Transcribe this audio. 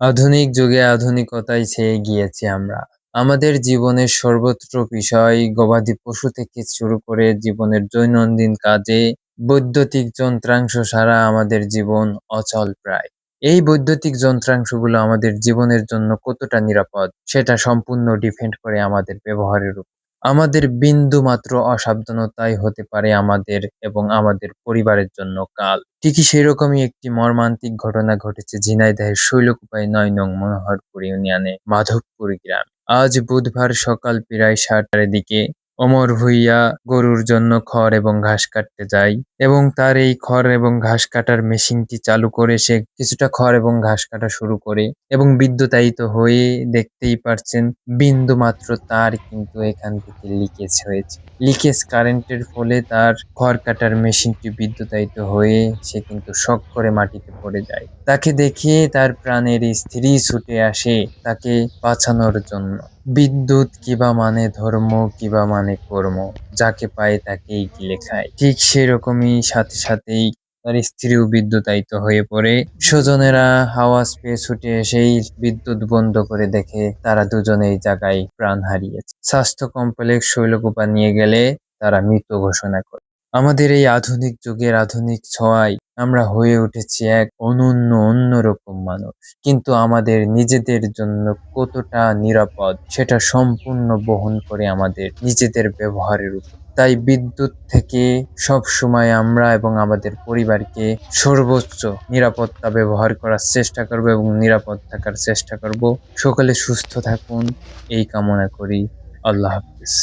আধুনিক যুগে আধুনিকতায় ছেয়ে গিয়েছি আমরা। আমাদের জীবনের সর্বত্র বিষয় গবাদি পশু থেকে শুরু করে জীবনের দৈনন্দিন কাজে বৈদ্যুতিক যন্ত্রাংশ ছাড়া আমাদের জীবন অচল প্রায়। এই বৈদ্যুতিক যন্ত্রাংশগুলো আমাদের জীবনের জন্য কতটা নিরাপদ সেটা সম্পূর্ণ ডিপেন্ড করে আমাদের ব্যবহারের উপর। আমাদের বিন্দুমাত্র অসাবধানতাই হতে পারে আমাদের এবং আমাদের পরিবারের জন্য কাল। ঠিকই সেরকমই একটি মর্মান্তিক ঘটনা ঘটেছে ঝিনাইদহের শৈলকুপায় ৯ নং মনোহরপুর ইউনিয়নে মাধবপুর গ্রামে। আজ বুধবার সকাল প্রায় ৭টার দিকে ওমর ভূঁইয়া গরুর জন্য খড় এবং ঘাস কাটতে যায় এবং তার এই খড় এবং ঘাস কাটার মেশিনটি চালু করে সে কিছুটা খড় এবং ঘাস কাটা শুরু করে এবং বিদ্যুতায়িত হয়ে দেখতেই পারছেন বিন্দুমাত্র তার কিন্তু এখান থেকে লিকেজ হয়েছে। লিকেজ কারেন্টের ফলে তার খড় কাটার মেশিনটি বিদ্যুতায়িত হয়ে সে কিন্তু শক করে মাটিতে পড়ে যায়। তাকে দেখে তার প্রাণের স্ত্রী ছুটে আসে তাকে বাঁচানোর জন্য। বিদ্যুৎ কিবা মানে ধর্ম কিবা মানে কর্ম, যাকে পায় তাকেই গিলে খায়। ঠিক সেরকমই সাথে সাথেই তার স্ত্রীও বিদ্যুতায়িত হয়ে পড়ে। স্বজনেরা আওয়াজ পেয়ে ছুটে এসেই বিদ্যুৎ বন্ধ করে দেখে তারা দুজনেই জায়গায় প্রাণ হারিয়েছে। স্বাস্থ্য কমপ্লেক্স শৈলকুপা নিয়ে গেলে তারা মৃত ঘোষণা করে। আমাদের এই আধুনিক যুগের আধুনিক ছোঁয়ায় আমরা হয়ে উঠেছি এক অনন্য অন্যরকম মানুষ, কিন্তু আমাদের নিজেদের জন্য কতটা নিরাপদ সেটা সম্পূর্ণ বহন করে আমাদের নিজেদের ব্যবহারের উপর। তাই বিদ্যুৎ থেকে সব সময় আমরা এবং আমাদের পরিবারকে সর্বোচ্চ নিরাপত্তা ব্যবহার করার চেষ্টা করব এবং নিরাপদ থাকার চেষ্টা করব। সকলে সুস্থ থাকুন এই কামনা করি। আল্লাহ হাফিজ।